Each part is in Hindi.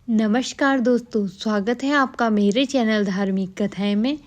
नमस्कार दोस्तों, स्वागत है आपका मेरे चैनल धार्मिक कथाएं में।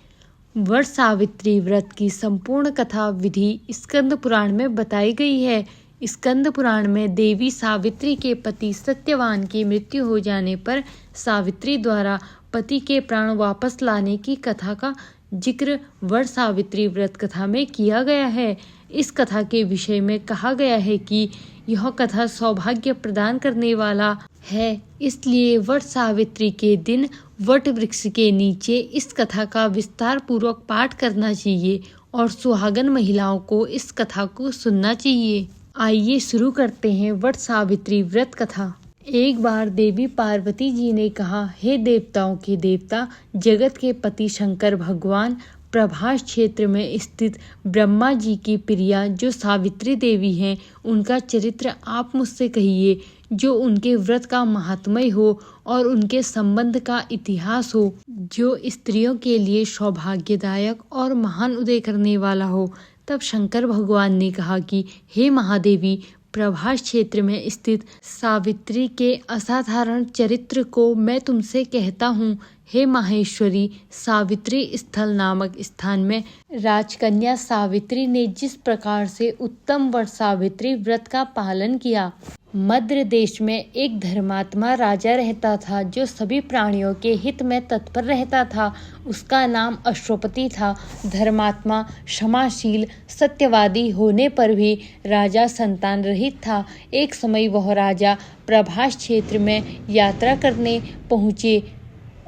वट सावित्री व्रत की संपूर्ण कथा विधि स्कंद पुराण में बताई गई है। स्कंद पुराण में देवी सावित्री के पति सत्यवान की मृत्यु हो जाने पर सावित्री द्वारा पति के प्राण वापस लाने की कथा का जिक्र वट सावित्री व्रत कथा में किया गया है। इस कथा के विषय में कहा गया है कि यह कथा सौभाग्य प्रदान करने वाला है, इसलिए वट सावित्री के दिन वट वृक्ष के नीचे इस कथा का विस्तार पूर्वक पाठ करना चाहिए और सुहागन महिलाओं को इस कथा को सुनना चाहिए। आइए शुरू करते हैं वट सावित्री व्रत कथा। एक बार देवी पार्वती जी ने कहा, हे देवताओं के देवता, जगत के पति शंकर भगवान, प्रभास क्षेत्र में स्थित ब्रह्मा जी की प्रिया जो सावित्री देवी हैं, उनका चरित्र आप मुझसे कहिए, जो उनके व्रत का महात्म्य हो और उनके संबंध का इतिहास हो, जो स्त्रियों के लिए सौभाग्यदायक और महान उदय करने वाला हो। तब शंकर भगवान ने कहा कि हे महादेवी, प्रभास क्षेत्र में स्थित सावित्री के असाधारण चरित्र को मैं तुमसे कहता हूँ। हे माहेश्वरी, सावित्री स्थल नामक स्थान में राजकन्या सावित्री ने जिस प्रकार से उत्तम वट सावित्री व्रत का पालन किया। मद्र देश में एक धर्मात्मा राजा रहता था, जो सभी प्राणियों के हित में तत्पर रहता था। उसका नाम अश्वपति था। धर्मात्मा क्षमाशील सत्यवादी होने पर भी राजा संतान रहित था। एक समय वह राजा प्रभास क्षेत्र में यात्रा करने पहुँचे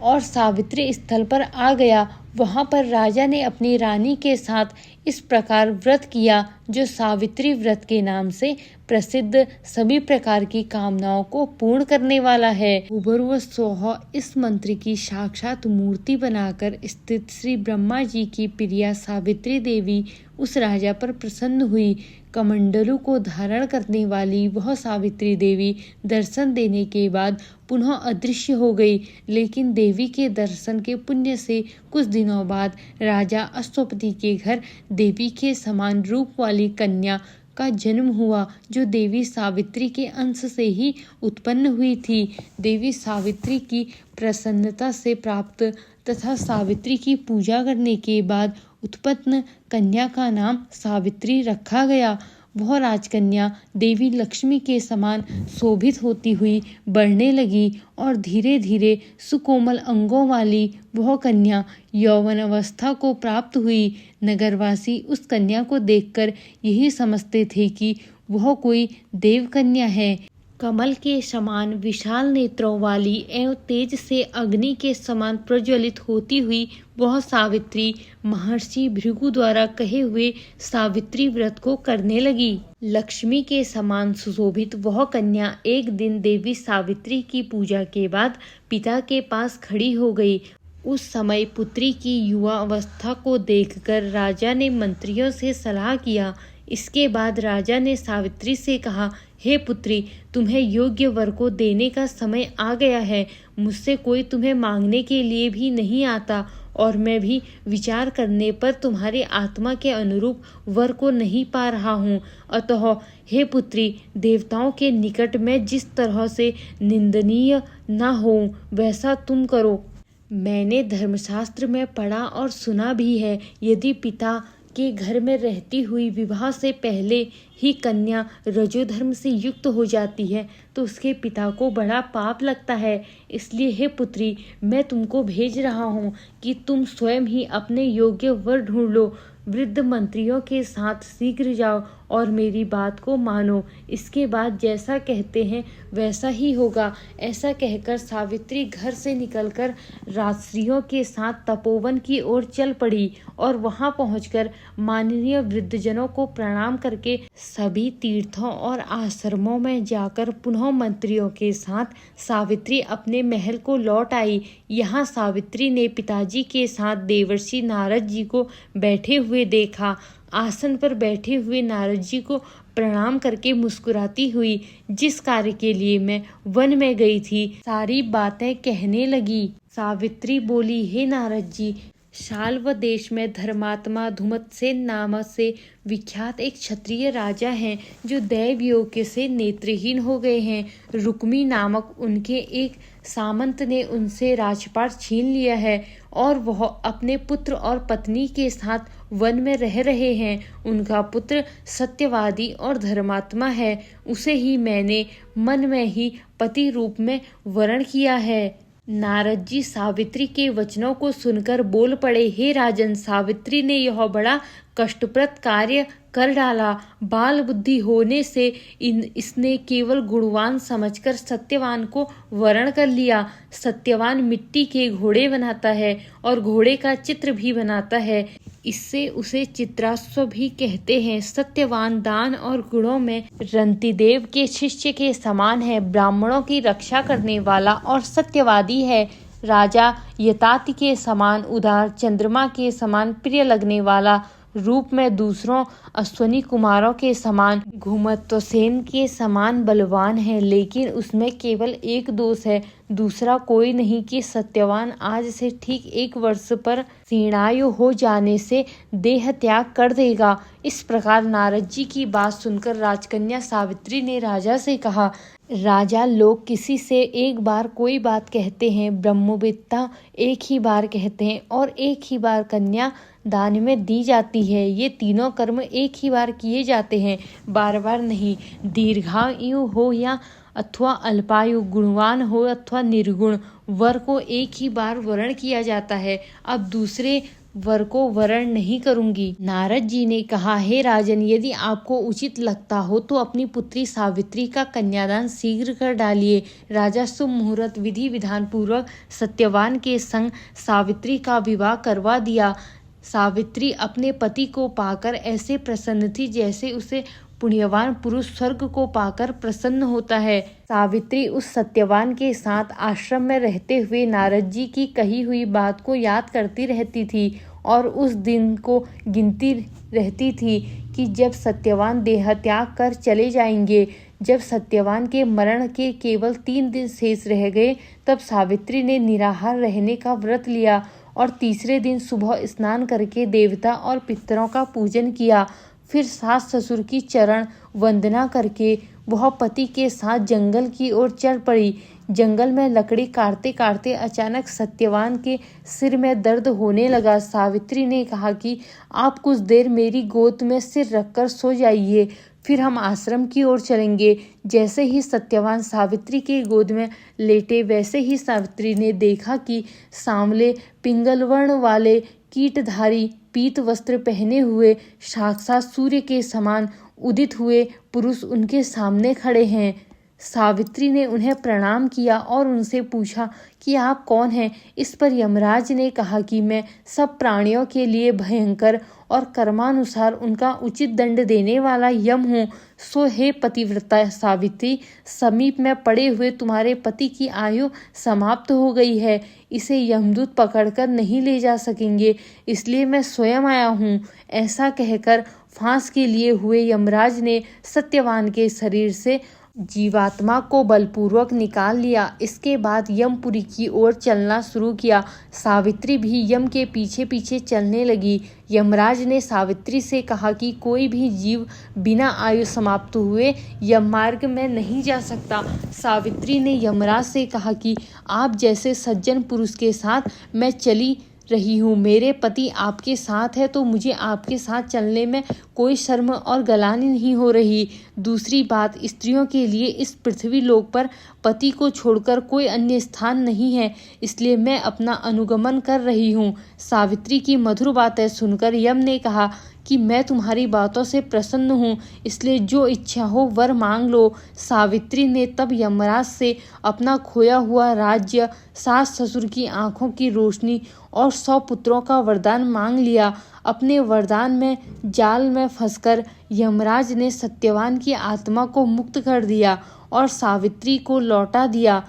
और सावित्री स्थल पर आ गया। वहां पर राजा ने अपनी रानी के साथ इस प्रकार व्रत किया, जो सावित्री व्रत के नाम से प्रसिद्ध, सभी प्रकार की कामनाओं को पूर्ण करने वाला है। भूर्भुवस्सुवः इस मंत्र की साक्षात मूर्ति बनाकर स्थित श्री ब्रह्मा जी की प्रिया सावित्री देवी उस राजा पर प्रसन्न हुई। कमंडलू को धारण करने वाली वह सावित्री देवी दर्शन देने के बाद पुनः अदृश्य हो गई। लेकिन देवी के दर्शन के पुण्य से कुछ दिनों बाद राजा अश्वपति के घर देवी के समान रूप वाली कन्या का जन्म हुआ, जो देवी सावित्री के अंश से ही उत्पन्न हुई थी। देवी सावित्री की प्रसन्नता से प्राप्त तथा सावित्री की पूजा करने के बाद उत्पन्न कन्या का नाम सावित्री रखा गया। वह राजकन्या देवी लक्ष्मी के समान शोभित होती हुई बढ़ने लगी और धीरे धीरे सुकोमल अंगों वाली वह कन्या यौवन अवस्था को प्राप्त हुई। नगरवासी उस कन्या को देखकर यही समझते थे कि वह कोई देव कन्या है। कमल के समान विशाल नेत्रों वाली एवं तेज से अग्नि के समान प्रज्वलित होती हुई वह सावित्री महर्षि भृगु द्वारा कहे हुए सावित्री व्रत को करने लगी। लक्ष्मी के समान सुशोभित वह कन्या एक दिन देवी सावित्री की पूजा के बाद पिता के पास खड़ी हो गई। उस समय पुत्री की युवा अवस्था को देखकर राजा ने मंत्रियों से सलाह किया। इसके बाद राजा ने सावित्री से कहा, हे पुत्री, तुम्हें योग्य वर को देने का समय आ गया है। मुझसे कोई तुम्हें मांगने के लिए भी नहीं आता और मैं भी विचार करने पर तुम्हारी आत्मा के अनुरूप वर को नहीं पा रहा हूँ। अतः हे पुत्री, देवताओं के निकट में जिस तरह से निंदनीय न हो वैसा तुम करो। मैंने धर्मशास्त्र में पढ़ा और सुना भी है, यदि पिता के घर में रहती हुई विवाह से पहले ही कन्या रजोधर्म से युक्त हो जाती है तो उसके पिता को बड़ा पाप लगता है। इसलिए हे पुत्री, मैं तुमको भेज रहा हूँ कि तुम स्वयं ही अपने योग्य वर ढूंढ लो। वृद्ध मंत्रियों के साथ शीघ्र जाओ और मेरी बात को मानो। इसके बाद जैसा कहते हैं वैसा ही होगा। ऐसा कहकर सावित्री घर से निकलकर राजश्रियों के साथ तपोवन की ओर चल पड़ी और वहां पहुंचकर माननीय वृद्धजनों को प्रणाम करके सभी तीर्थों और आश्रमों में जाकर पुनः मंत्रियों के साथ सावित्री अपने महल को लौट आई। यहाँ सावित्री ने पिताजी के साथ देवर्षि नारद जी को बैठे हुए देखा। आसन पर बैठे हुए नारद जी को प्रणाम करके मुस्कुराती हुई जिस कार्य के लिए मैं वन में गई थी सारी बातें कहने लगी। सावित्री बोली, हे नारद जी, शाल्व देश में धर्मात्मा धूमत्सेन नाम से विख्यात एक क्षत्रिय राजा हैं जो दैव योग से नेत्रहीन हो गए हैं। रुक्मी नामक उनके एक सामंत ने उनसे राजपाट छीन लिया है और वह अपने पुत्र और पत्नी के साथ वन में रह रहे हैं। उनका पुत्र सत्यवादी और धर्मात्मा है, उसे ही मैंने मन में ही पति रूप में वरण किया है। नारद जी सावित्री के वचनों को सुनकर बोल पड़े, हे राजन, सावित्री ने यह बड़ा कष्टप्रद कार्य कर डाला। बाल बुद्धि होने से इसने केवल गुणवान समझकर सत्यवान को वरण कर लिया। सत्यवान मिट्टी के घोड़े बनाता है और घोड़े का चित्र भी बनाता है, इससे उसे चित्राश्व भी कहते हैं। सत्यवान दान और गुणों में रंतिदेव के शिष्य के समान है, ब्राह्मणों की रक्षा करने वाला और सत्यवादी है। राजा यताति के समान उदार, चंद्रमा के समान प्रिय लगने वाला, रूप में दूसरों अश्वनी कुमारों के समान, घुमत्वसेन के समान बलवान है। लेकिन उसमें केवल एक दोष है, दूसरा कोई नहीं कि सत्यवान आज से ठीक 1 वर्ष पर सीणायु हो जाने से देह त्याग कर देगा। इस प्रकार नारद जी की बात सुनकर राजकन्या सावित्री ने राजा से कहा, राजा, लोग किसी से एक बार कोई बात कहते हैं, ब्रह्मविद्ता एक ही बार कहते हैं और एक ही बार कन्या दान में दी जाती है। ये तीनों कर्म एक ही बार किए जाते हैं, बार बार नहीं। दीर्घायु हो या अथवा अल्पायु, गुणवान हो अथवा निर्गुण, वर को एक ही बार वरण किया जाता है। अब दूसरे वर को वरण नहीं करूंगी। नारद जी ने कहा, हे राजन, यदि आपको उचित लगता हो तो अपनी पुत्री सावित्री का कन्यादान शीघ्र कर डालिए। राजा शुभ मुहूर्त विधि विधान पूर्वक सत्यवान के संग सावित्री का विवाह करवा दिया। सावित्री अपने पति को पाकर ऐसे प्रसन्न थी जैसे उसे पुण्यवान पुरुष स्वर्ग को पाकर प्रसन्न होता है। सावित्री उस सत्यवान के साथ आश्रम में रहते हुए नारद जी की कही हुई बात को याद करती रहती थी और उस दिन को गिनती रहती थी कि जब सत्यवान देह त्याग कर चले जाएंगे। जब सत्यवान के मरण के केवल 3 दिन शेष रह गए, तब सावित्री ने निराहार रहने का व्रत लिया और तीसरे दिन सुबह स्नान करके देवता और पितरों का पूजन किया। फिर सास ससुर की चरण वंदना करके वह पति के साथ जंगल की ओर चल पड़ी। जंगल में लकड़ी काटते काटते अचानक सत्यवान के सिर में दर्द होने लगा। सावित्री ने कहा कि आप कुछ देर मेरी गोद में सिर रखकर सो जाइए, फिर हम आश्रम की ओर चलेंगे। जैसे ही सत्यवान सावित्री के गोद में लेटे, वैसे ही सावित्री ने देखा कि सांवले पिंगल वर्ण वाले कीटधारी पीत वस्त्र पहने हुए साक्षात सूर्य के समान उदित हुए पुरुष उनके सामने खड़े हैं। सावित्री ने उन्हें प्रणाम किया और उनसे पूछा कि आप कौन हैं। इस पर यमराज ने कहा कि मैं सब प्राणियों के लिए भयंकर और कर्मानुसार उनका उचित दंड देने वाला यम हूँ। सो हे पतिव्रता सावित्री, समीप में पड़े हुए तुम्हारे पति की आयु समाप्त हो गई है, इसे यमदूत पकड़कर नहीं ले जा सकेंगे, इसलिए मैं स्वयं आया हूँ। ऐसा कहकर फांस के लिए हुए यमराज ने सत्यवान के शरीर से जीवात्मा को बलपूर्वक निकाल लिया। इसके बाद यमपुरी की ओर चलना शुरू किया। सावित्री भी यम के पीछे पीछे चलने लगी। यमराज ने सावित्री से कहा कि कोई भी जीव बिना आयु समाप्त हुए यम मार्ग में नहीं जा सकता। सावित्री ने यमराज से कहा कि आप जैसे सज्जन पुरुष के साथ मैं चली रही हूँ, मेरे पति आपके साथ है तो मुझे आपके साथ चलने में कोई शर्म और गलानी नहीं हो रही। दूसरी बात, स्त्रियों के लिए इस पृथ्वी लोक पर पति को छोड़कर कोई अन्य स्थान नहीं है, इसलिए मैं अपना अनुगमन कर रही हूँ। सावित्री की मधुर बातें सुनकर यम ने कहा कि मैं तुम्हारी बातों से प्रसन्न हूँ, इसलिए जो इच्छा हो वर मांग लो। सावित्री ने तब यमराज से अपना खोया हुआ राज्य, सास ससुर की आंखों की रोशनी और 100 पुत्रों का वरदान मांग लिया। अपने वरदान में जाल में फंसकर यमराज ने सत्यवान की आत्मा को मुक्त कर दिया और सावित्री को लौटा दिया।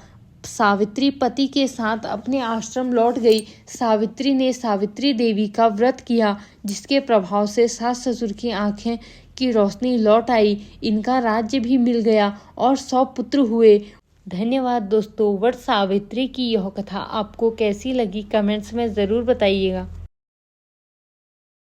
सावित्री पति के साथ अपने आश्रम लौट गई। सावित्री ने सावित्री देवी का व्रत किया, जिसके प्रभाव से सास ससुर की आंखें की रोशनी लौट आई। इनका राज्य भी मिल गया और 100 पुत्र हुए। धन्यवाद दोस्तों। वट सावित्री की यह कथा आपको कैसी लगी, कमेंट्स में ज़रूर बताइएगा।